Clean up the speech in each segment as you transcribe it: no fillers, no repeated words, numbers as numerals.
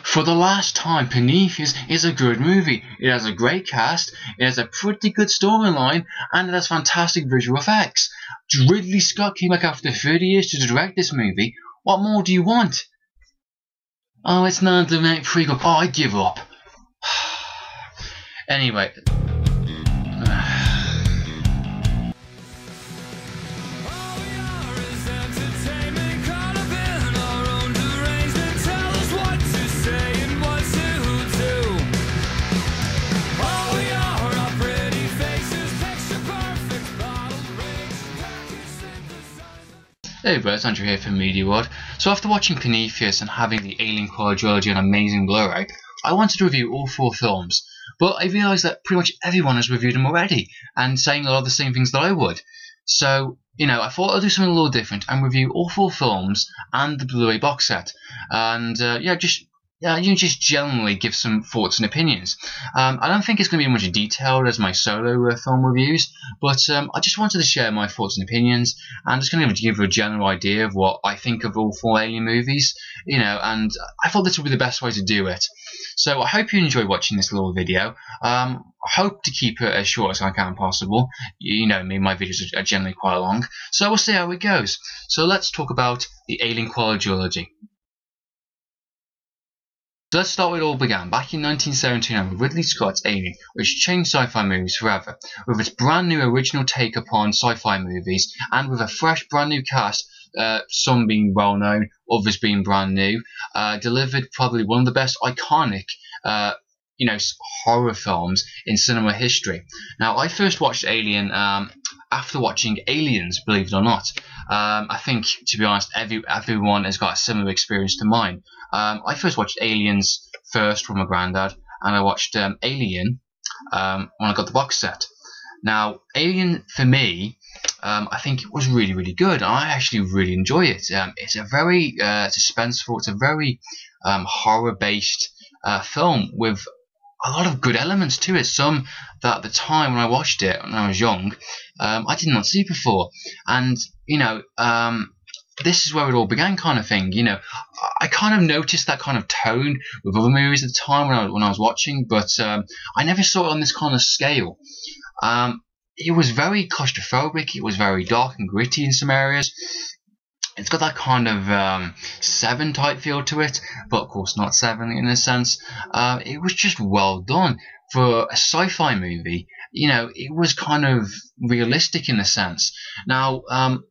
For the last time, Prometheus is a good movie. It has a great cast, it has a pretty good storyline, and it has fantastic visual effects. Ridley Scott came back after 30 years to direct this movie. What more do you want? Oh, it's not the main prequel. Oh, I give up. Anyway. Hey bro, it's Andrew here from Media World. So after watching Prometheus and having the Alien Quadrilogy on amazing Blu-ray, I wanted to review all 4 films, but I realised that pretty much everyone has reviewed them already, and saying a lot of the same things that I would. So, I thought I'd do something a little different and review all 4 films and the Blu-ray box set, and just generally give some thoughts and opinions. I don't think it's going to be much detailed as my solo film reviews, but I just wanted to share my thoughts and opinions, and just kind of give a general idea of what I think of all 4 Alien movies, and I thought this would be the best way to do it. So I hope you enjoy watching this little video. I hope to keep it as short as I can possible. You know me, my videos are generally quite long, so we'll see how it goes. So let's talk about the Alien Quadrilogy. So let's start where it all began, back in 1979 with Ridley Scott's Alien, which changed sci-fi movies forever, with its brand new original take upon sci-fi movies, and with a fresh brand new cast, some being well known, others being brand new, delivered probably one of the best iconic horror films in cinema history. Now, I first watched Alien after watching Aliens, believe it or not. I think, to be honest, everyone has got a similar experience to mine. I first watched Aliens first from my granddad, and I watched Alien when I got the box set. Now, Alien, for me, I think it was really, really good. I actually really enjoy it. It's a very suspenseful, it's a very horror-based film with a lot of good elements to it. Some that at the time when I watched it, when I was young, I did not see before. And, this is where it all began, kind of thing. I kind of noticed that kind of tone with other movies at the time when I was watching, but I never saw it on this kind of scale. It was very claustrophobic. It was very dark and gritty in some areas. It's got that kind of Seven type feel to it, but of course not Seven in a sense. It was just well done for a sci-fi movie. It was kind of realistic in a sense. Now,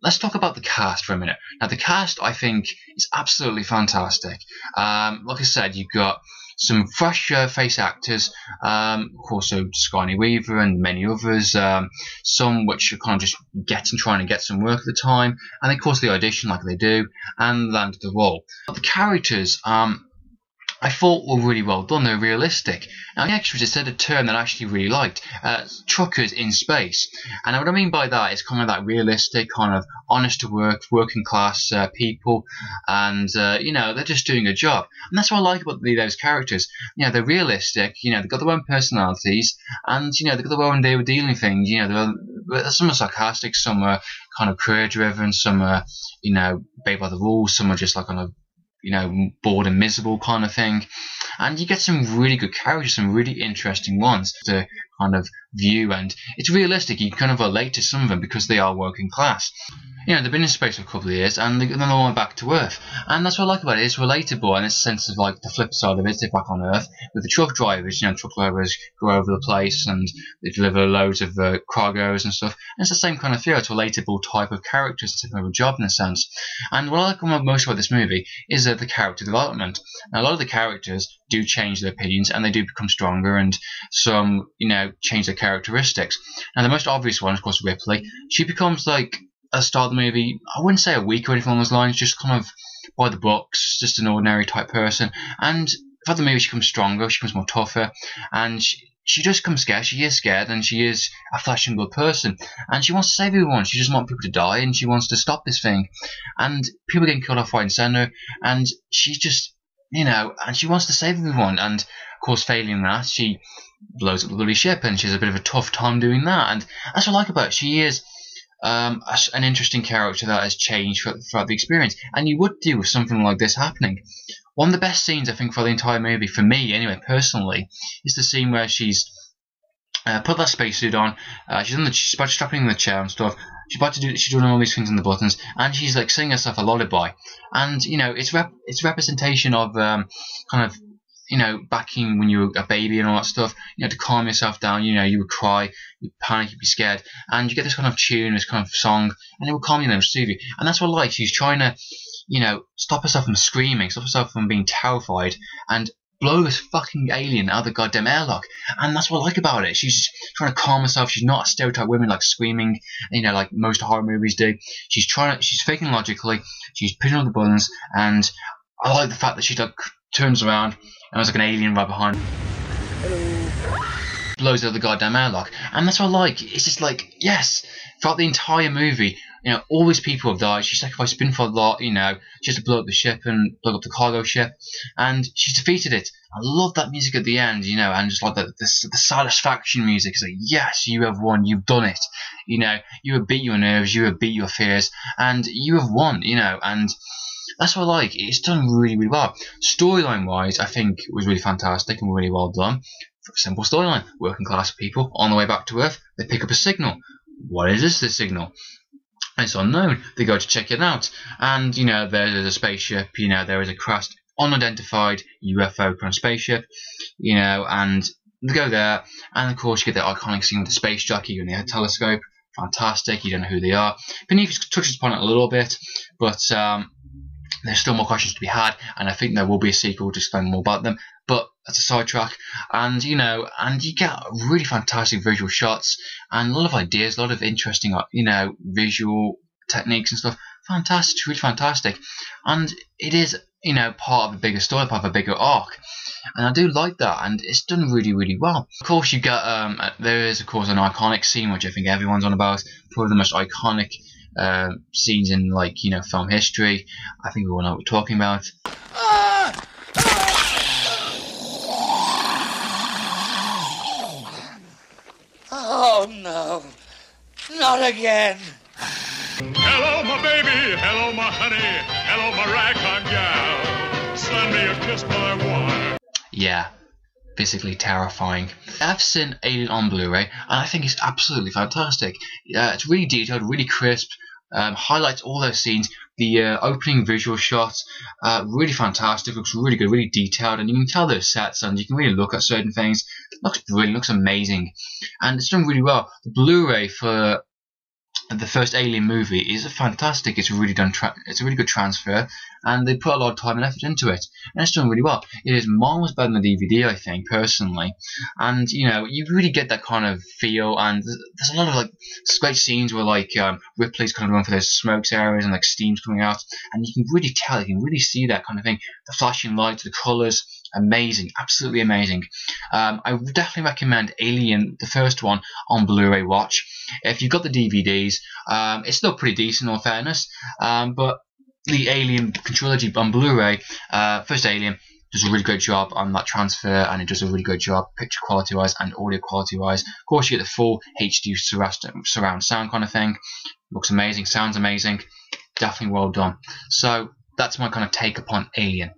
let's talk about the cast for a minute. Now, the cast, I think, is absolutely fantastic. Like I said, you've got some fresh face actors, of course, so Sigourney Weaver and many others, some which are kind of just trying to get some work at the time, and of course they audition like they do, and landed the role. But the characters, I thought were really well done. They're realistic. Now, the extras, it said a term that I actually really liked, truckers in space. And what I mean by that is kind of that realistic, kind of honest to work, working class people, and they're just doing a job. And that's what I like about those characters. They're realistic. They've got their own personalities, and they've got their own day with dealing things. Some are sarcastic, some are kind of career driven, some are obey by the rules, some are just like on a bored and miserable kind of thing. And you get some really good characters, some really interesting ones to kind of view, and it's realistic. You kind of relate to some of them because they are working class. They've been in space for a couple of years, and then they're all back to Earth. And that's what I like about it. It's relatable, and it's a sense of like the flip side of it. They're back on Earth with the truck drivers. Truck drivers go over the place and they deliver loads of cargoes and stuff. And it's the same kind of feel. It's a relatable type of characters. It's a kind of a job in a sense. And what I like most about this movie is the character development. Now, a lot of the characters do change their opinions, and they do become stronger, and some change their characteristics. Now, the most obvious one, of course, Ripley. She becomes like, at the start of the movie, I wouldn't say a weak or anything along those lines, just kind of by the books, just an ordinary type person. And throughout the movie, she becomes stronger, she becomes more tougher, and she just becomes scared. She is scared, and she is a flesh and blood person, and she wants to save everyone. She doesn't want people to die, and she wants to stop this thing. And people are getting killed off right and centre, and she's just, and she wants to save everyone. And of course, failing that, she blows up the bloody ship, and she has a bit of a tough time doing that. And that's what I like about it. She is an interesting character that has changed throughout the experience, and you would do with something like this happening. one of the best scenes I think for the entire movie, for me anyway, personally, is the scene where she's put that spacesuit on. She's about to strap in the chair and stuff. She's doing all these things on the buttons, and she's like singing herself a lullaby. And you know, it's representation of kind of, you know, back in when you were a baby and all that stuff. You know, to calm yourself down. You know, you would cry, you'd panic, you'd be scared, and you get this kind of tune, this kind of song, and it will calm you and soothe you. And that's what I like. She's trying to, you know, stop herself from screaming, stop herself from being terrified, and blow this fucking alien out of the goddamn airlock. And that's what I like about it. She's just trying to calm herself. She's not a stereotype woman like screaming, you know, like most horror movies do. She's faking logically. She's pushing all the buttons, and I like the fact that she like turns around and there's like an alien right behind. Hello. Blows out the goddamn airlock, and that's what I like. It's just like, yes, throughout the entire movie, you know, all these people have died. She sacrificed spin for a lot, you know, just to blow up the ship and blow up the cargo ship, and she's defeated it. I love that music at the end, you know, and just like the satisfaction music. It's like, yes, you have won, you've done it. You know, you have beat your nerves, you have beat your fears, and you have won, you know, and that's what I like. It's done really, really well. Storyline wise, I think it was really fantastic and really well done. Simple storyline: working class people on the way back to Earth, they pick up a signal. What is this signal? It's unknown. They go to check it out, and you know, there's a spaceship. You know, there is a crashed, unidentified UFO kind of spaceship. You know, and they go there, and of course you get the iconic scene with the space jockey and the telescope. Fantastic. You don't know who they are. Prometheus touches upon it a little bit, but there's still more questions to be had, and I think there will be a sequel to explain more about them. But that's a sidetrack, and you know, and you get really fantastic visual shots and a lot of ideas, a lot of interesting, you know, visual techniques and stuff. Fantastic, really fantastic, and it is, you know, part of a bigger story, part of a bigger arc, and I do like that, and it's done really, really well. Of course, you get there is of course an iconic scene which I think everyone's on about, probably the most iconic scenes in, like, you know, film history. I think we all know what we're talking about. Oh no, not again. Hello, my baby. Hello, my honey. Hello, my ragtime gal. Send me a kiss, my wife. Yeah, physically terrifying. I've seen Alien on Blu-ray, and I think it's absolutely fantastic. It's really detailed, really crisp. Highlights all those scenes. The opening visual shots, really fantastic. Looks really good, really detailed, and you can tell those sets, and you can really look at certain things. Looks brilliant, looks amazing, and it's done really well. The Blu-ray for the first Alien movie is fantastic. It's really done. It's a really good transfer, and they put a lot of time and effort into it, and it's done really well. It is miles better than the DVD, I think, personally. And you know, you really get that kind of feel, and there's a lot of like great scenes where like Ripley's kind of going for those smokes areas and like steam's coming out, and you can really tell, you can really see that kind of thing. The flashing lights, the colours. Amazing, absolutely amazing. I would definitely recommend Alien, the first one, on Blu-ray watch. If you've got the DVDs, it's still pretty decent, in all fairness. But the Alien Quadrilogy on Blu-ray, first Alien, does a really great job on that transfer, and it does a really good job picture quality wise and audio quality wise. Of course, you get the full HD surround sound kind of thing. Looks amazing, sounds amazing, definitely well done. So that's my kind of take upon Alien.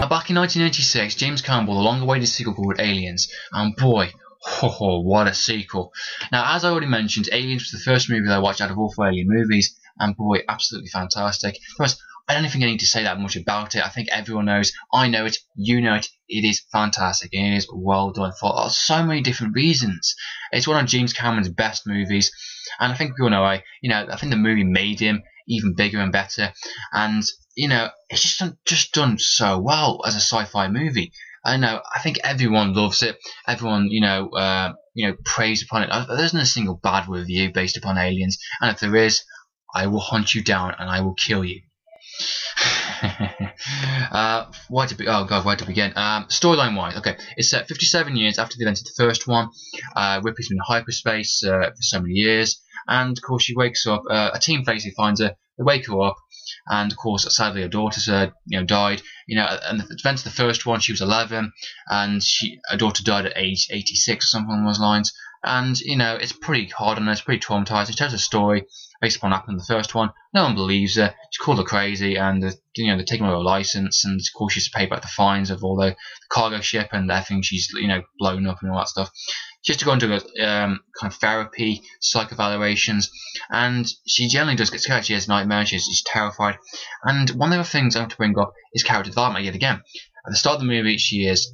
Back in 1986, James Campbell, the long-awaited sequel called Aliens, and boy, what a sequel. Now, as I already mentioned, Aliens was the first movie that I watched out of all 4 Alien movies, and boy, absolutely fantastic. First, I don't think I need to say that much about it. I think everyone knows, I know it, you know it. It is fantastic, and it is well done for so many different reasons. It's one of James Cameron's best movies, and I think we all know, I think the movie made him even bigger and better, and you know, it's just done so well as a sci-fi movie. I know, I think everyone loves it. Everyone, prays upon it. There's not a single bad review based upon Aliens, and if there is, I will hunt you down and I will kill you. Where to begin? Storyline wise, okay, it's set 57 years after the event of the first one. Ripley's been in hyperspace for so many years, and of course she wakes up. A team basically finds her. They wake her up, and of course, sadly, her daughter's died. And the event of the first one, she was 11, and her daughter died at age 86 or something along those lines. And it's pretty hard on her. It's pretty traumatized. It tells a story based upon what happened in the first one. No one believes her. She called her crazy, and they're taking away her license, and of course she has to pay back the fines of all the cargo ship and everything she's blown up and all that stuff. She has to go into kind of therapy, psych evaluations, and she generally does get scared. She has nightmares. She's terrified. And one of the things I have to bring up is character development yet again. At the start of the movie, she is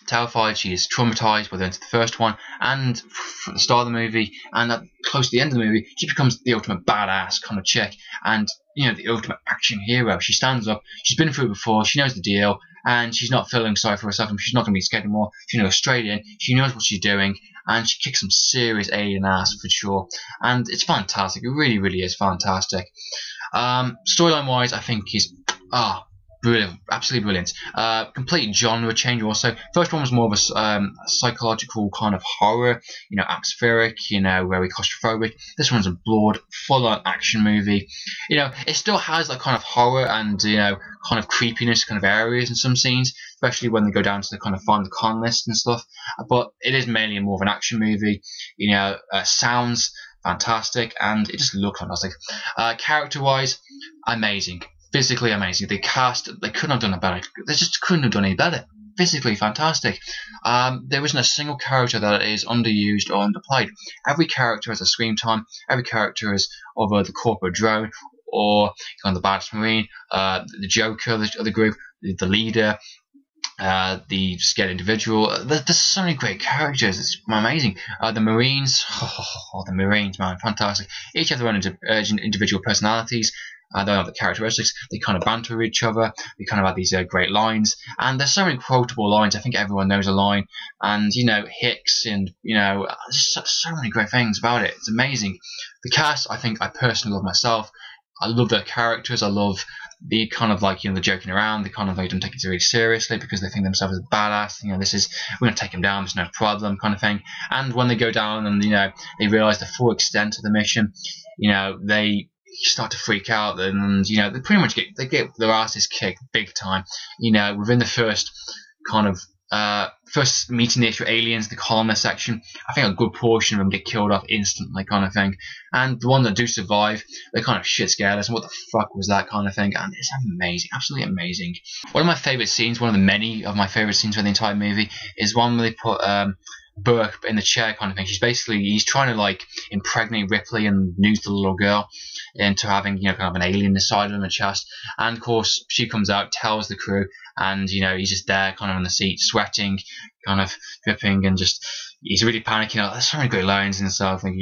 terrified, she is traumatized by the end of the first one, and from the start of the movie and close to the end of the movie, she becomes the ultimate badass kind of chick, and the ultimate action hero. She stands up, she's been through it before, she knows the deal, and she's not feeling sorry for herself, and she's not going to be scared anymore. She's Australian, she knows what she's doing, and she kicks some serious alien ass for sure, and it's fantastic. It really, really is fantastic. Storyline wise, I think is brilliant, absolutely brilliant. Complete genre change also. First one was more of a psychological kind of horror, atmospheric, very claustrophobic. This one's a broad, full-on action movie. It still has that kind of horror and kind of creepiness kind of areas in some scenes, especially when they go down to the kind of find the con list and stuff. But it is mainly more of an action movie. Sounds fantastic, and it just looks fantastic. Character-wise, amazing. Physically amazing. The cast, they couldn't have done it better. They just couldn't have done any better. Physically fantastic. There isn't a single character that is underused or underplayed. Every character has a screen time. Every character is either the corporate drone or the badass marine, the Joker of the group, the leader, the scared individual. There's so many great characters. It's amazing. The Marines, the Marines, man, fantastic. Each have their own individual personalities. They don't have the characteristics. They kind of banter with each other. They kind of have these great lines, and there's so many quotable lines. I think everyone knows a line, and Hicks, and so many great things about it. It's amazing. The cast, I think I personally love myself. I love their characters. I love the kind of the joking around. They kind of don't take it really seriously because they think themselves as badass. We're gonna take them down. There's no problem, kind of thing. And when they go down and they realise the full extent of the mission, they start to freak out, and they pretty much get their asses kicked big time. Within the first kind of first meeting the extra aliens, the colonist section, I think a good portion of them get killed off instantly, kind of thing. And the ones that do survive, they're kind of shit scared us. And what the fuck was that, kind of thing? And it's amazing, absolutely amazing. One of my favourite scenes, one of the many of my favourite scenes for the entire movie, is one where they put Burke in the chair, kind of thing. He's trying to impregnate Ripley and news the little girl into having kind of an alien inside of him in the chest. And of course she comes out, tells the crew, and he's just there kind of on the seat, sweating, kind of dripping, and just he's really panicking. There's so many great lines and stuff, and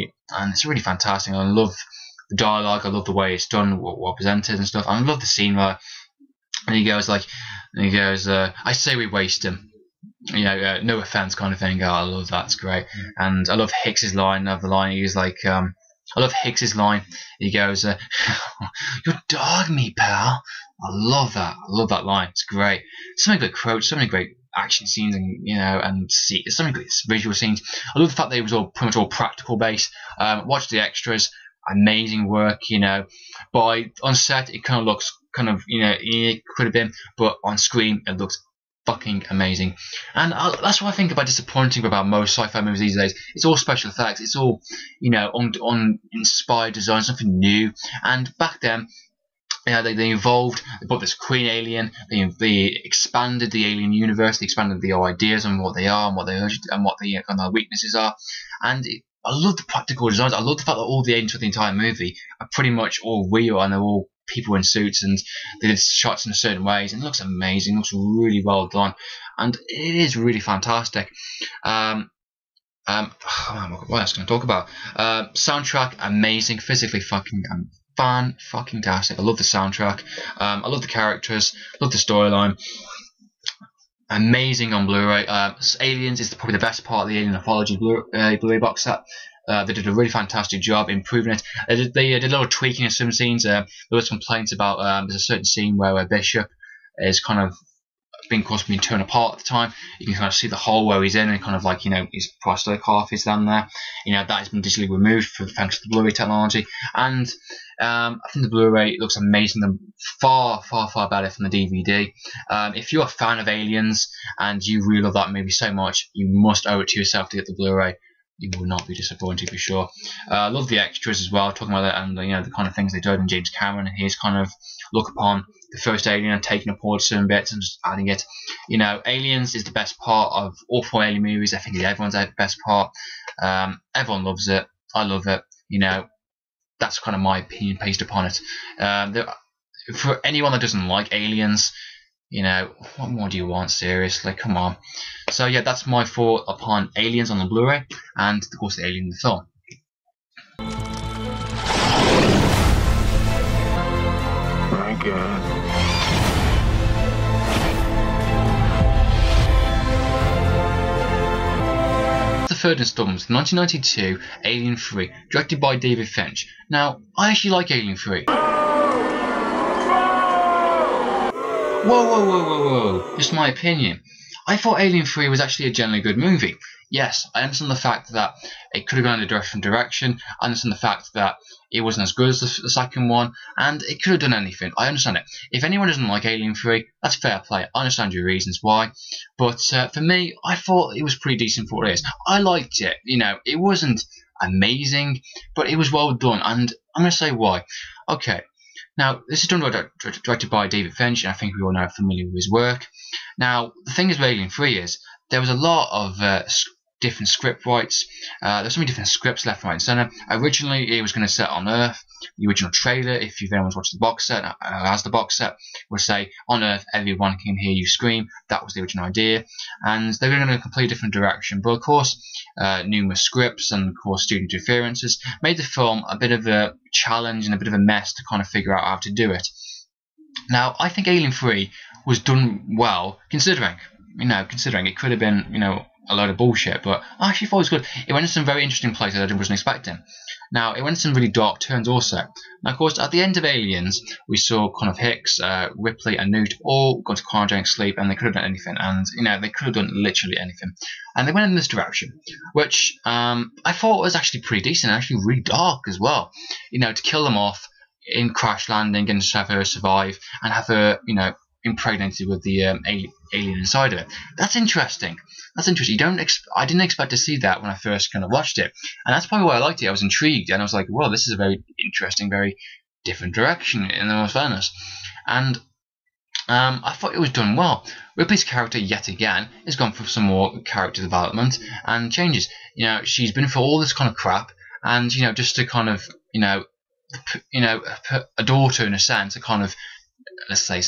it's really fantastic. I love the dialogue. I love the way it's done, what presented and stuff. I love the scene where he goes I say we waste him. No offense, kind of thing. I love that. It's great. And I love Hicks's line. Of the line, he's I love Hicks's line. He goes, "You dog me, pal." I love that. I love that line. It's great. So many great quotes. So many great action scenes, and so many great visual scenes. I love the fact that it was all pretty much all practical based. Watch the extras. Amazing work. But on set it kind of looks it could have been, but on screen it looks fucking amazing. And that's what I think about disappointing about most sci-fi movies these days. It's all special effects. It's all on inspired design, something new. And back then, they evolved. They brought this queen alien. They expanded the alien universe. They expanded the ideas on what they are and what they urge and what the kind of weaknesses are. And I love the practical designs. I love the fact that all the aliens for the entire movie are pretty much all real, and they're all people in suits, and they did shots in certain ways, and it looks amazing. It looks really well done, and it is really fantastic. What else can I talk about? Soundtrack, amazing. Physically fucking tastic. I love the soundtrack. I love the characters. Love the storyline. Amazing on Blu-ray. Aliens is probably the best part of the Alien Anthology Blu-ray box set. They did a really fantastic job improving it. They did a little tweaking in some scenes. There was complaints about there's a certain scene where Bishop is kind of being torn apart at the time. You can kind of see the hole where he's in, and kind of like, you know, his prosthetic half is down there. You know, that has been digitally removed thanks to the Blu-ray technology. And I think the Blu-ray looks amazing, and far better from the DVD. If you're a fan of Aliens and you really love that movie so much, you must owe it to yourself to get the Blu-ray. You will not be disappointed for sure. Love the extras as well, talking about that, and you know, the kind of things they did in James Cameron and his kind of look upon the first Alien and taking apart certain bits and just adding it. You know, Aliens is the best part of all 4 Alien movies. I think everyone's the best part. Everyone loves it. I love it. You know, that's kind of my opinion based upon it. For anyone that doesn't like Aliens, you know, what more do you want? Seriously, come on. So yeah, that's my thought upon Aliens on the Blu-ray, and of course the Alien in the film. My God. The third installment, 1992 Alien 3, directed by David Finch. Now, I actually like Alien 3. Whoa, just my opinion. I thought Alien 3 was actually a generally good movie. Yes, I understand the fact that it could have gone in a different direction. I understand the fact that it wasn't as good as the second one, and it could have done anything. I understand it. If anyone doesn't like Alien 3, that's fair play. I understand your reasons why. But for me, I thought it was pretty decent for what it is. I liked it. You know, it wasn't amazing, but it was well done, and I'm going to say why. Okay. Now, this is directed by David Finch, and I think we all know familiar with his work. Now, the thing is with Alien 3 is there was a lot of different script rights. There's so many different scripts left, right, and centre. Originally, it was going to set on Earth. The original trailer, if anyone's watched the box set, as the box set, would say, on Earth, everyone can hear you scream. That was the original idea. And they were going in a completely different direction. But of course, numerous scripts and of course student interferences made the film a bit of a challenge and a bit of a mess to kind of figure out how to do it. Now, I think Alien 3 was done well, considering it could have been, you know, a load of bullshit, but I actually thought it was good. It went into some very interesting places I wasn't expecting. Now, it went into some really dark turns also. Now, of course, at the end of Aliens, we saw kind of Hicks, Ripley, and Newt all go to cryogenic sleep, and they could have done anything, and, you know, they could have done literally anything. And they went in this direction, which I thought was actually pretty decent, and actually really dark as well. You know, to kill them off in crash landing and just have her survive, and have her, you know, impregnated with the alien inside of it. That's interesting. That's interesting. I didn't expect to see that when I first kind of watched it, and that's probably why I liked it. I was intrigued, and I was like, "Well, this is a very interesting, very different direction." In all fairness, and I thought it was done well. Ripley's character, yet again, has gone for some more character development and changes. You know, she's been for all this kind of crap, and you know, just to kind of, put a daughter in a sense, a kind of, let's say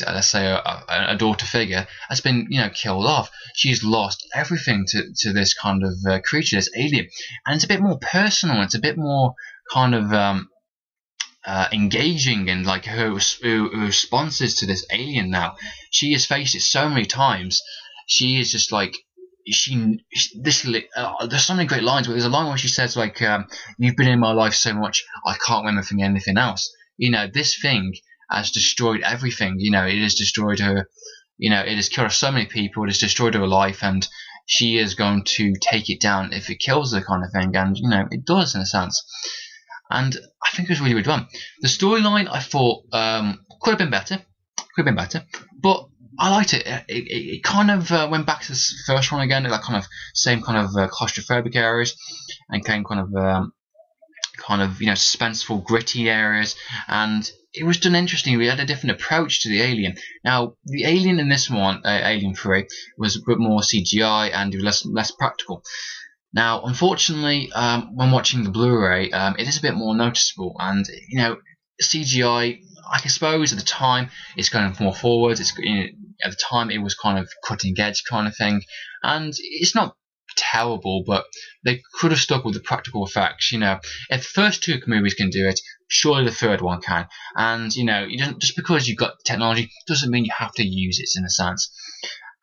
a daughter figure has been, you know, killed off. She's lost everything to this kind of creature, this alien, and it's a bit more personal. It's a bit more kind of engaging in like her responses to this alien. Now, she has faced it so many times. She is just like there's so many great lines. Where there's a line where she says like, "You've been in my life so much, I can't remember anything else." You know, this thing has destroyed everything. You know, it has destroyed her. You know, it has killed so many people. It has destroyed her life, and she is going to take it down if it kills her, kind of thing. And you know, it does in a sense. And I think it was really, really done. The storyline, I thought, could have been better. But I liked it. It kind of went back to the first one again, that kind of same kind of claustrophobic areas, and came kind of you know, suspenseful, gritty areas, and it was done interesting. We had a different approach to the alien. Now, the alien in this one, Alien 3, was a bit more CGI and less practical. Now, unfortunately, when watching the Blu-ray, it is a bit more noticeable, and you know, CGI, I suppose at the time it's going more forwards. It's, you know, at the time it was kind of cutting edge kind of thing, and it's not terrible, but they could have stuck with the practical effects. You know, if the first two movies can do it, surely the third one can. And you know, just because you've got technology doesn't mean you have to use it in a sense.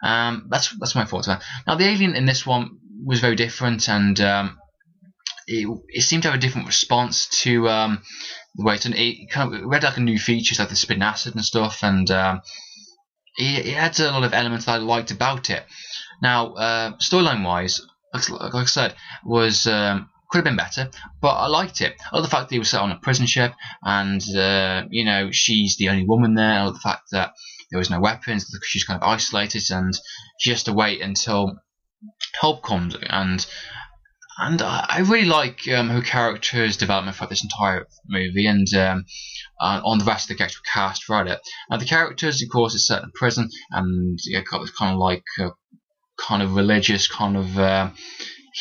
That's my thoughts on that. Now, the alien in this one was very different, and it seemed to have a different response to the way it kind of read like a new features like the spin acid and stuff, and it had a lot of elements that I liked about it. Now, storyline wise, like I said, was could have been better, but I liked it. I love the fact that he was set on a prison ship, and you know, she's the only woman there. I love the fact that there was no weapons, she's kind of isolated, and she has to wait until help comes. And I really like her character's development throughout this entire movie, and on the rest of the actual cast throughout it. Now, the characters, of course, is set in prison, and you got this kind of like kind of religious kind of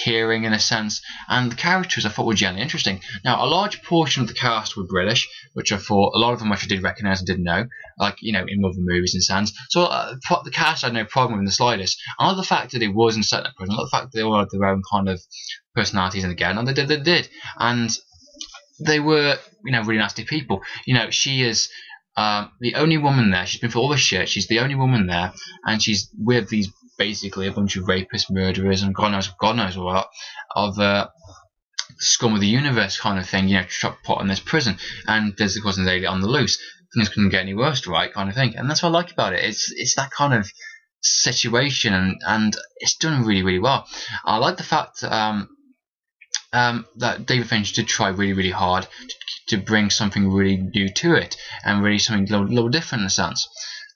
hearing in a sense, and the characters I thought were generally interesting. Now, a large portion of the cast were British, which I thought a lot of them I did recognise and didn't know, like, you know, in other movies and sense. So the cast I had no problem with in the slightest. I love the fact that it wasn't set in a prison. I love the fact that they all had their own kind of personalities, and again, and they did, and they were, you know, really nasty people. You know, she is the only woman there. She's been through all this shit. She's the only woman there, and she's with these basically a bunch of rapists, murderers, and God knows what of scum of the universe kind of thing. You know, put in this prison, and there's of course an alien on the loose. Things couldn't get any worse, right? Kind of thing, and that's what I like about it. It's that kind of situation, and it's done really, really well. I like the fact that David Fincher did try really, really hard to bring something really new to it, and really something a little different in a sense.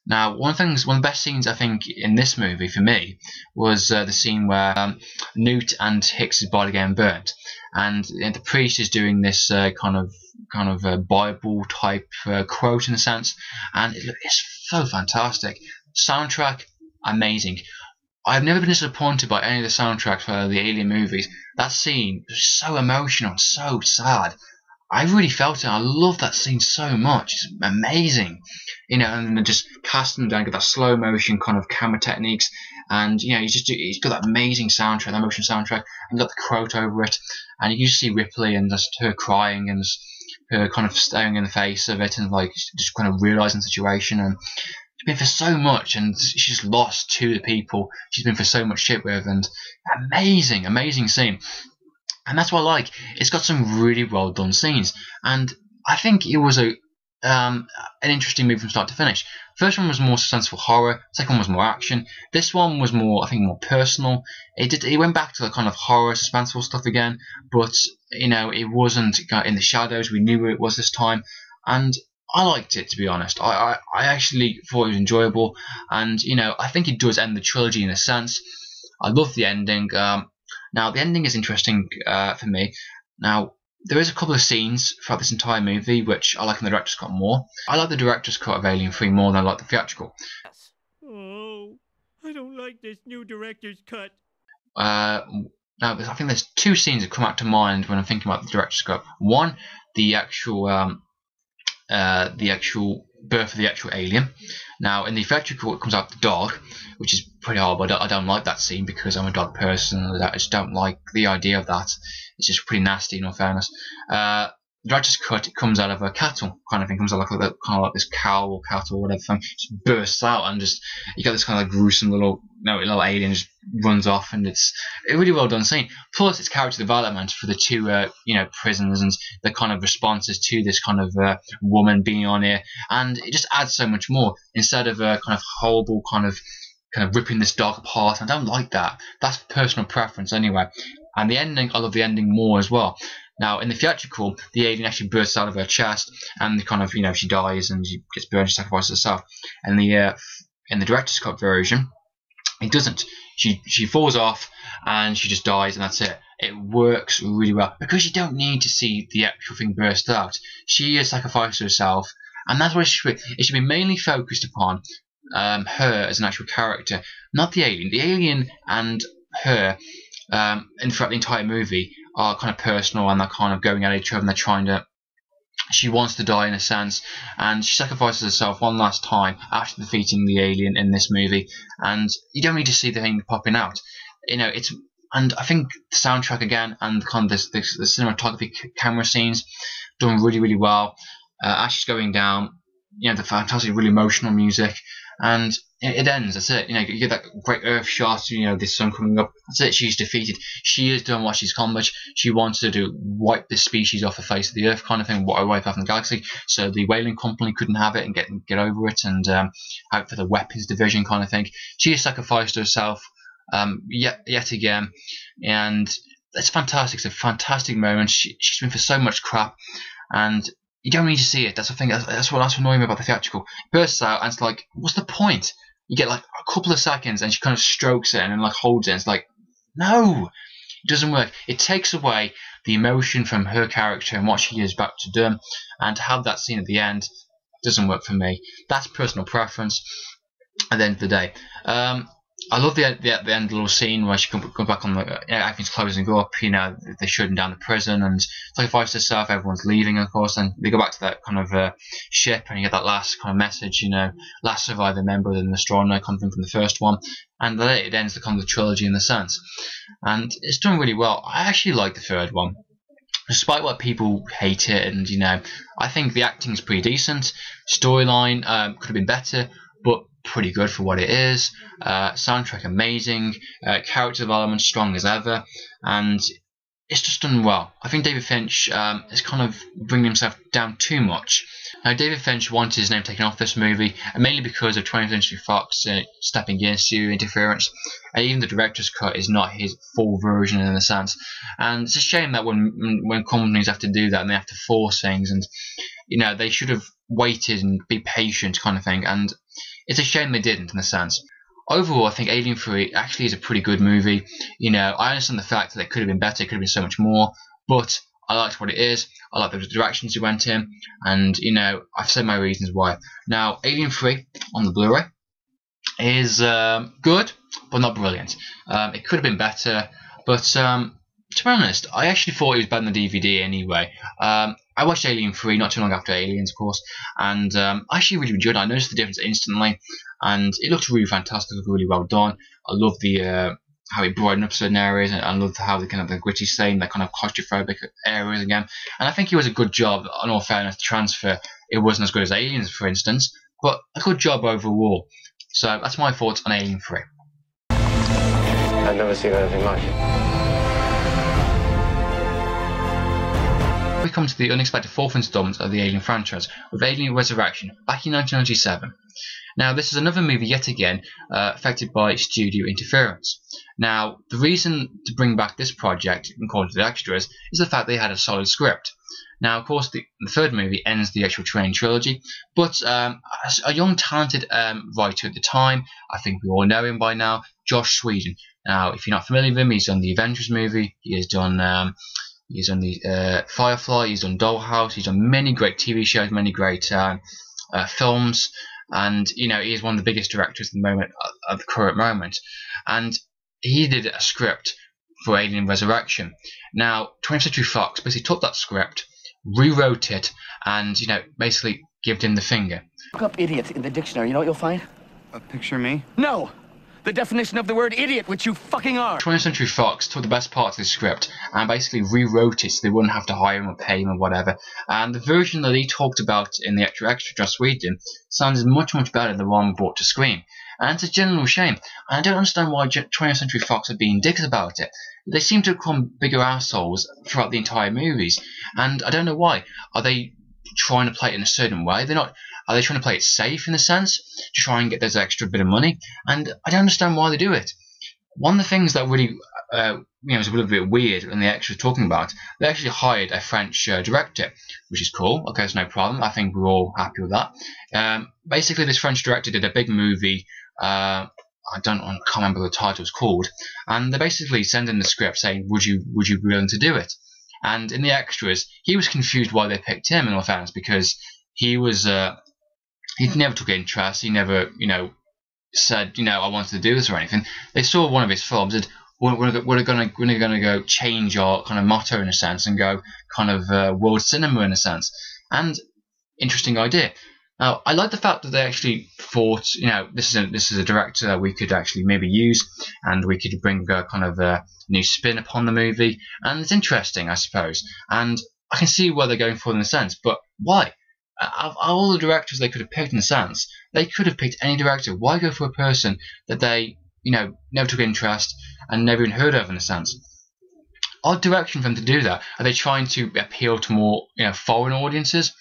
Now, one of the best scenes I think in this movie for me was the scene where Newt and Hicks's body getting burnt, and the priest is doing this kind of Bible type quote in a sense, and it's so fantastic. Soundtrack, amazing. I've never been disappointed by any of the soundtracks for the Alien movies. That scene was so emotional, so sad. I really felt it. I love that scene so much. It's amazing, you know. And then just casting them down, get that slow motion kind of camera techniques, and you know, he's got that amazing soundtrack, that motion soundtrack, and got the quote over it, and you just see Ripley and just her crying and just her kind of staring in the face of it, and like just kind of realizing the situation. And she's been for so much, and she's lost to the people she's been for so much shit with, and amazing scene. And that's what I like. It's got some really well done scenes, and I think it was an interesting movie from start to finish. First one was more suspenseful horror. Second one was more action. This one was more, I think, more personal. It went back to the kind of horror, suspenseful stuff again, but you know, it wasn't in the shadows. We knew it was this time, and I liked it, to be honest. I actually thought it was enjoyable, and you know, I think it does end the trilogy in a sense. I love the ending. Now, the ending is interesting for me. Now, there is a couple of scenes throughout this entire movie which I like in the director's cut more. I like the director's cut of Alien 3 more than I like the theatrical. Oh, I don't like this new director's cut. Now, I think there's two scenes that come out to mind when I'm thinking about the director's cut. One, the actual birth of the actual alien. Now, in the theatrical, it comes out the dog, which is pretty horrible. I don't like that scene because I'm a dog person. I just don't like the idea of that. It's just pretty nasty, in all fairness. The director's cut, it comes out of a cattle kind of thing. It comes out kind of like this cow or cattle or whatever thing. Just bursts out, and just you got this kind of gruesome little alien just runs off, and it's a really well done scene. Plus, it's character development for the two prisoners, and the kind of responses to this kind of woman being on here, and it just adds so much more instead of a kind of horrible kind of ripping this dog apart. I don't like that. That's personal preference anyway. And the ending, I love the ending more as well. Now, in the theatrical, the alien actually bursts out of her chest, and the kind of, you know, she dies and she gets burned, she sacrifices herself. And in the director's cut version, it doesn't. She falls off and she just dies, and that's it. It works really well because you don't need to see the actual thing burst out. She has sacrificed herself, and that's what it should be. It should be mainly focused upon her as an actual character, not the alien. The alien and her, and throughout the entire movie, are kind of personal, and they're kind of going at each other, and they're trying to. She wants to die in a sense, and she sacrifices herself one last time after defeating the alien in this movie. And you don't need to see the thing popping out. You know, and I think the soundtrack again, and the kind of the cinematography, camera scenes, done really, really well. As she's going down, you know, the fantastic, really emotional music, and it ends. That's it. You get that great Earth shot. The sun coming up. That's it. She's defeated. She has done what she's accomplished. She wanted to wipe this species off the face of the Earth, kind of thing. Wipe off the galaxy, so the whaling company couldn't have it and get over it, and out for the weapons division, kind of thing. She has sacrificed herself yet again, and it's fantastic. It's a fantastic moment. She's been for so much crap, and you don't need to see it. That's the thing. That's what's annoying me about the theatrical. It bursts out, and it's like, what's the point? You get like a couple of seconds, and she kind of strokes it and then like holds it. And it's like, no, it doesn't work. It takes away the emotion from her character and what she is about to do, and to have that scene at the end doesn't work for me. That's personal preference. At the end of the day, I love the end little scene where she comes back on everything's closing up. They're shutting down the prison, and sacrifice herself. Everyone's leaving, of course, and they go back to that kind of ship, and you get that last kind of message. Last surviving member of the Nostromo, kind of thing from the first one, and it ends the kind of trilogy in the sense, and it's done really well. I actually like the third one, despite what people hate it, and I think the acting's pretty decent. Storyline could have been better, but pretty good for what it is. Soundtrack amazing, character development strong as ever, and it's just done well. I think David Finch is kind of bringing himself down too much. Now, David Finch wanted his name taken off this movie, and mainly because of 20th Century Fox stepping against you, interference, and even the director's cut is not his full version in a sense. And it's a shame that when companies have to do that and they have to force things, and they should have waited and be patient, kind of thing. And it's a shame they didn't, in a sense. Overall, I think Alien 3 actually is a pretty good movie. I understand the fact that it could have been better, it could have been so much more, but I liked what it is. I like the directions it went in, and I've said my reasons why. Now, Alien 3 on the Blu-ray is good, but not brilliant. It could have been better, but to be honest, I actually thought it was better than the DVD anyway. I watched Alien 3 not too long after Aliens, of course, and I actually really enjoyed it. I noticed the difference instantly, and it looked really fantastic, really well done. I love the how it brightened up certain areas, and I love how the kind of the gritty scene, that kind of claustrophobic areas again. And I think it was a good job. In all fairness, the transfer, it wasn't as good as Aliens, for instance, but a good job overall. So that's my thoughts on Alien 3. I've never seen anything like it. We come to the unexpected fourth installment of the Alien franchise with Alien Resurrection back in 1997. Now, this is another movie yet again affected by studio interference. Now, the reason to bring back this project, according to the extras, is the fact they had a solid script. Now, of course, the third movie ends the actual train trilogy, but a young, talented writer at the time, I think we all know him by now, Joss Whedon. Now, if you're not familiar with him, he's done the Avengers movie, he has done the Firefly, he's done Dollhouse, he's done many great TV shows, many great films, and he is one of the biggest directors at the moment, at the current moment. And he did a script for Alien Resurrection. Now, 20th Century Fox basically took that script, rewrote it, and basically gave him the finger. Look up idiot in the dictionary. You know what you'll find? Picture me? No! The definition of the word idiot, which you fucking are. 20th Century Fox took the best parts of the script and basically rewrote it so they wouldn't have to hire him or pay him or whatever. And the version that he talked about in the extra Joss Whedon sounds much, much better than the one brought to screen. And it's a general shame. And I don't understand why 20th Century Fox are being dicks about it. They seem to become bigger assholes throughout the entire movies. And I don't know why. Are they trying to play it in a certain way? Are they trying to play it safe in a sense to try and get those extra bit of money? And I don't understand why they do it. One of the things that really was a little bit weird when they actually talking about, they actually hired a French director, which is cool. Okay, there's no problem. I think we're all happy with that. Basically, this French director did a big movie. I can't remember what the title was called, and they basically sent in the script saying, would you be willing to do it? And in the extras, he was confused why they picked him, in all fairness, because he was he never took interest. He never said I wanted to do this or anything. They saw one of his films and we're gonna go change our kind of motto in a sense and go kind of world cinema in a sense. And interesting idea. Now, I like the fact that they actually thought, this is a director that we could actually maybe use, and we could bring a kind of a new spin upon the movie, and it's interesting, I suppose. And I can see where they're going for in a sense, but why? Of all the directors they could have picked, in a sense, they could have picked any director. Why go for a person that they, never took interest and never even heard of, in a sense? Odd direction for them to do that. Are they trying to appeal to more, foreign audiences?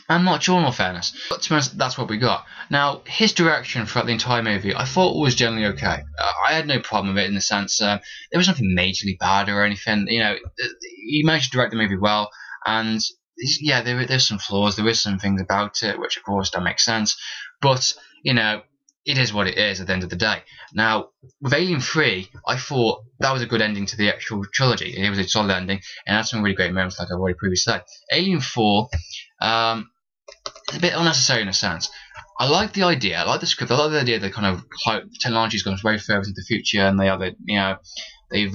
I'm not sure, in all fairness. But to be honest, that's what we got. Now, his direction throughout the entire movie, I thought was generally okay. I had no problem with it, in the sense there was nothing majorly bad or anything. He managed to direct the movie well, and yeah, there's some flaws. There is some things about it, which of course don't make sense. But it is what it is at the end of the day. Now, with Alien 3, I thought that was a good ending to the actual trilogy. It was a solid ending, and had some really great moments, like I've already previously said. Alien 4, it's a bit unnecessary in a sense. I like the idea, I like the script, I like the idea that kind of technology's gone very further into the future, and they've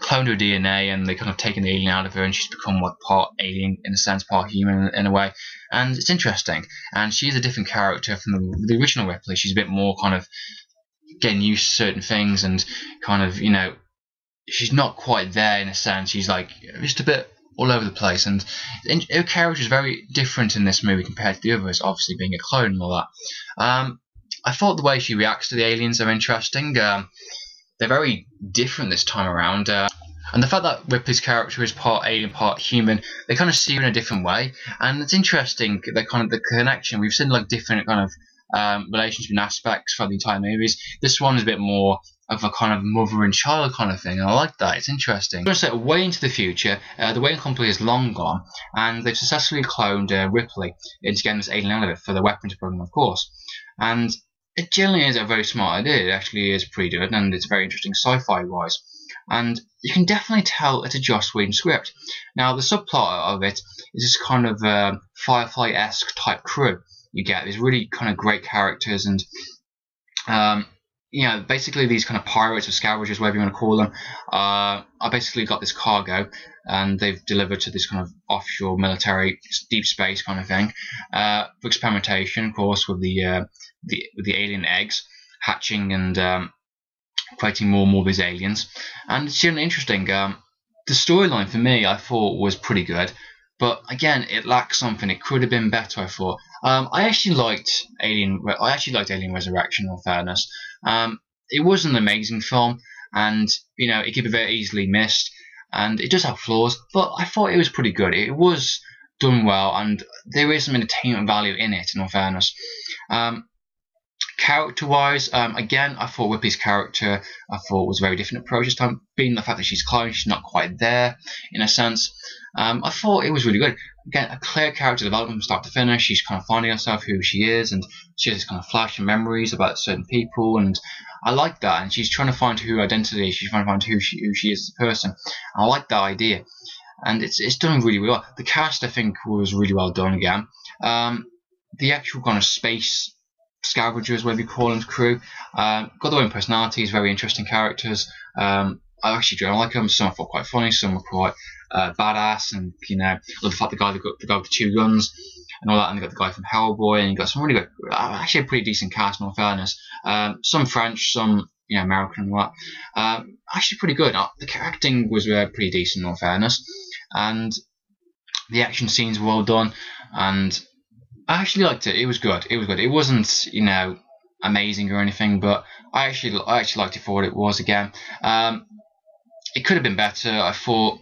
cloned her DNA, and they kind of taken the alien out of her, and she's become part alien in a sense, part human in a way, and it's interesting. And she's a different character from the original Ripley. She's a bit more kind of getting used to certain things, and kind of she's not quite there in a sense. She's like just a bit all over the place, and her character is very different in this movie compared to the others, obviously being a clone and all that. I thought the way she reacts to the aliens are interesting. They're very different this time around, and the fact that Ripley's character is part alien, part human, they kind of see her in a different way, and it's interesting. The connection, we've seen like different kind of relationship and aspects throughout the entire movies. This one is a bit more of a kind of mother and child kind of thing, and I like that. It's interesting. I'm going to say way into the future, the Wayne Company is long gone, and they've successfully cloned Ripley into getting this alien out of it for the weapons program, of course. And it generally is a very smart idea. It actually is pretty good, and it's very interesting sci-fi wise. And you can definitely tell it's a Joss Whedon script. Now, the subplot of it is this kind of Firefly-esque type crew. You get these really kind of great characters, and basically these kind of pirates or scavengers, whatever you want to call them, are basically got this cargo, and they've delivered to this kind of offshore military deep space kind of thing for experimentation, of course, with the alien eggs hatching and creating more and more of these aliens. And it's really interesting. The storyline for me, I thought, was pretty good, but again, it lacks something. It could have been better, I thought. I actually liked Alien Resurrection, in all fairness. It was an amazing film, and it could be very easily missed, and it does have flaws, but I thought it was pretty good. It was done well, and there is some entertainment value in it, in all fairness. Character-wise, again, I thought Ripley's character, was a very different approach this time, being the fact that she's clone, she's not quite there, in a sense. I thought it was really good. Again, a clear character development from start to finish. She's kind of finding herself who she is, and she has this kind of flash and memories about certain people, and I like that. And she's trying to find her identity. She's trying to find who she is as a person. I like that idea, and it's done really well. The cast, I think, was really well done again. The actual kind of space scavengers, whatever you call them, crew, got their own personalities, very interesting characters. I actually don't like them. Some I thought quite funny, some were quite badass, and I love the fact the guy with the two guns and all that, and you got the guy from Hellboy, and you got some really good, actually a pretty decent cast, in all fairness. Some French, some American and all that. Actually pretty good. The acting was pretty decent, in all fairness, and the action scenes were well done, and I actually liked it. It was good. It was good. It wasn't amazing or anything, but I actually liked it for what it was. Again, it could have been better. I thought,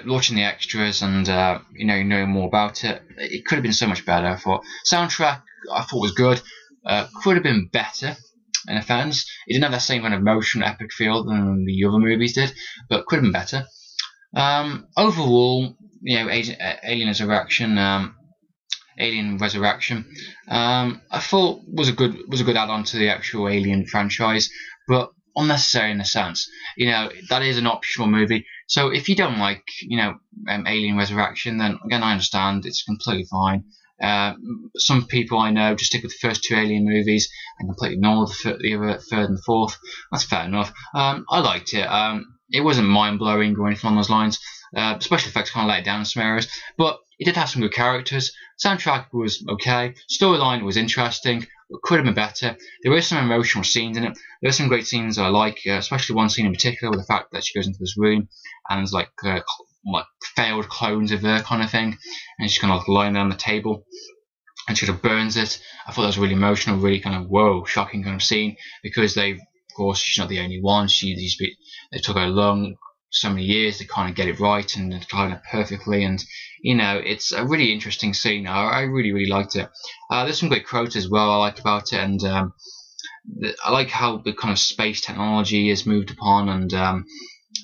watching the extras and knowing more about it, it could have been so much better. I thought soundtrack, I thought was good. Could have been better. In a sense, it didn't have that same kind of emotion, epic feel than the other movies did, but could have been better. Overall, Alien Resurrection, I thought was a good add-on to the actual Alien franchise, but unnecessary in a sense. That is an optional movie. So if you don't like, Alien Resurrection, then again, I understand. It's completely fine. Some people I know just stick with the first two Alien movies and completely ignore the other third and fourth. That's fair enough. I liked it. It wasn't mind-blowing or anything along those lines. Special effects kind of let it down in some areas, but it did have some good characters. Soundtrack was okay. Storyline was interesting, but could have been better. There were some emotional scenes in it. There were some great scenes I like, especially one scene in particular with the fact that she goes into this room and there's like like failed clones of her kind of thing, and she's kind of like lying there on the table, and she kind of burns it. I thought that was really emotional, really kind of whoa, shocking kind of scene, because of course, she's not the only one. It took her so many years to kind of get it right and kind of perfectly, and it's a really interesting scene. I really, really liked it. There's some great quotes as well I liked about it, and I like how the kind of space technology is moved upon, and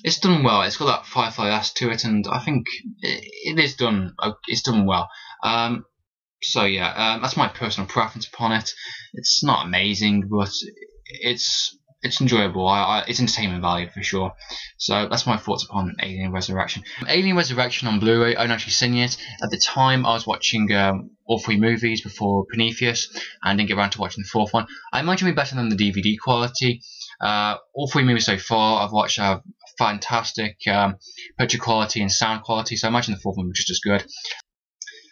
it's done well. It's got that Firefly-esque to it, and I think it is done. It's done well. So yeah, that's my personal preference upon it. It's not amazing, but it's enjoyable. It's entertainment value for sure. So that's my thoughts upon Alien Resurrection. Alien Resurrection on Blu-ray, I hadn't actually seen it. At the time, I was watching all 3 movies before Prometheus, and didn't get around to watching the 4th one. I imagine it'll be better than the DVD quality. All 3 movies so far I've watched have fantastic picture quality and sound quality, so I imagine the 4th one was just as good.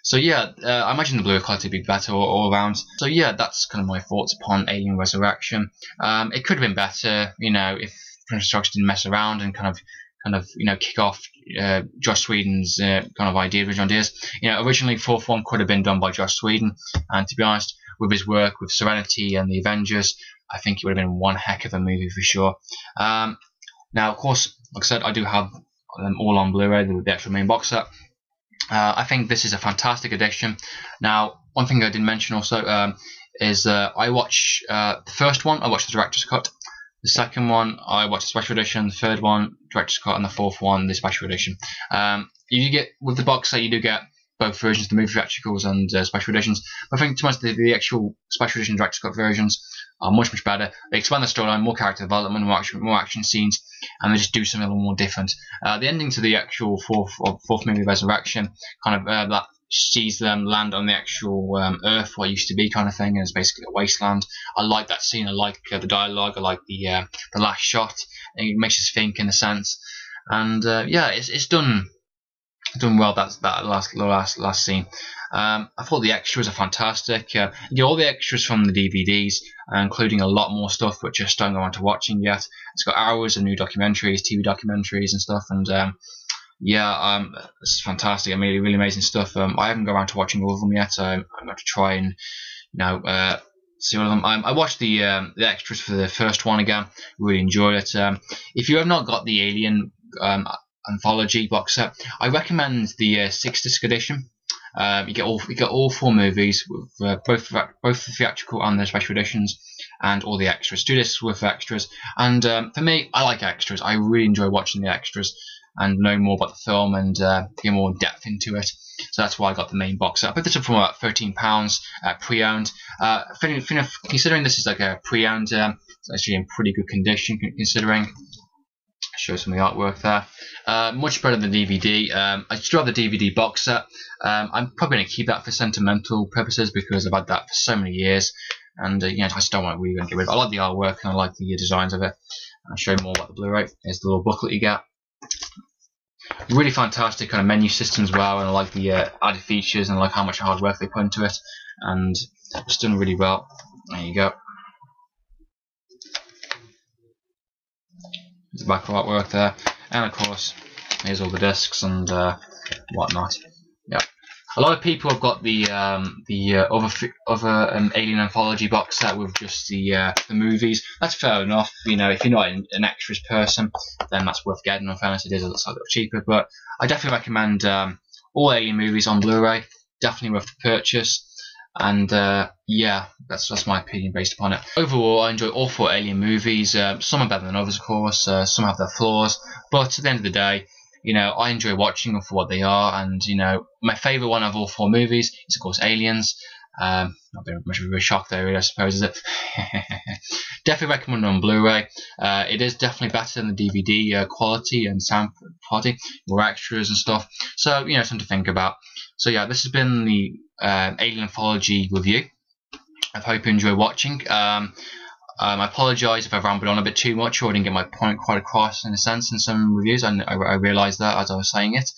So yeah, I imagine the Blu-ray quality would be better all around. So yeah, that's kind of my thoughts upon Alien Resurrection. It could have been better, if Prince Strokes didn't mess around and kind of kick off Joss Whedon's original ideas. Originally 4th one could have been done by Joss Whedon, and to be honest, with his work with Serenity and the Avengers, I think it would have been one heck of a movie for sure. Now, of course, like I said, I do have them all on Blu-ray, the actual main box set. I think this is a fantastic addition. Now, one thing I didn't mention also is I watch the first one, I watched the director's cut. The second one, I watched the special edition. The third one, director's cut, and the 4th one, the special edition. You get with the box set, you do get both versions, the movie theatricals and special editions. But I think to much the actual special edition director's cut versions are much better. They expand the storyline, more character development, more action scenes, and they just do something a little more different. The ending to the actual fourth movie, Resurrection, that sees them land on the actual Earth, what used to be kind of thing, and it's basically a wasteland. I like that scene. I like the dialogue. I like the last shot. It makes us think in a sense, and yeah, it's done well. That last scene. I thought the extras are fantastic. You get all the extras from the DVDs, including a lot more stuff which I just don't go on to watching yet. It's got hours of new documentaries, TV documentaries and stuff, and yeah, it's fantastic. I mean, really amazing stuff. I haven't got around to watching all of them yet, so I'm going to try and see all of them. I watched the extras for the first one again. Really enjoyed it. If you have not got the Alien Anthology box set, I recommend the 6-disc edition. You get all 4 movies with both the theatrical and the special editions, and all the extras. 2 discs with extras, and for me, I like extras. I really enjoy watching the extras and knowing more about the film and get more depth into it. So that's why I got the main box set. I picked this up for about £13 pre-owned. Considering this is like a pre-owned, it's actually in pretty good condition. Considering, I'll show some of the artwork there. Much better than the DVD. I still have the DVD box set. I'm probably going to keep that for sentimental purposes because I've had that for so many years, and I just don't want to really get rid of it. I like the artwork and I like the designs of it. I'll show you more about the Blu-ray. Here's the little booklet you get. Really fantastic kind of menu system as well, and I like the added features and I like how much hard work they put into it, and it's done really well. There you go. There's the back artwork there, and of course here's all the discs and whatnot. Yeah, a lot of people have got the other Alien Anthology box set with just the movies. That's fair enough. If you're not an extras person, then that's worth getting. In fairness, it is a little cheaper, but I definitely recommend all Alien movies on Blu-ray. Definitely worth the purchase. And yeah, that's my opinion based upon it. Overall, I enjoy all 4 Alien movies. Some are better than others, of course. Some have their flaws, but at the end of the day, I enjoy watching them for what they are. And my favourite one of all 4 movies is, of course, Aliens. Not very much of a shock there, really, I suppose, is it? Definitely recommend it on Blu-ray. It is definitely better than the DVD quality and sound quality, more extras and stuff. So something to think about. So yeah, this has been the Alien Anthology review. I hope you enjoy watching. I apologise if I rambled on a bit too much or I didn't get my point quite across in a sense in some reviews. I realised that as I was saying it.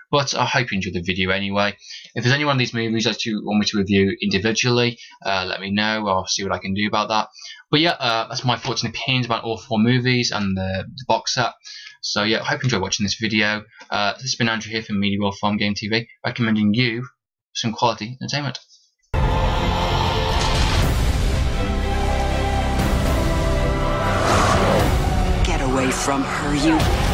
But I hope you enjoyed the video anyway. If there's any one of these movies that you want me to review individually, let me know. I'll see what I can do about that. But yeah, that's my thoughts and opinions about all 4 movies and the box set. So yeah, I hope you enjoyed watching this video. This has been Andrew here from Media World Farm Game TV, recommending you some quality entertainment. Get away from her, you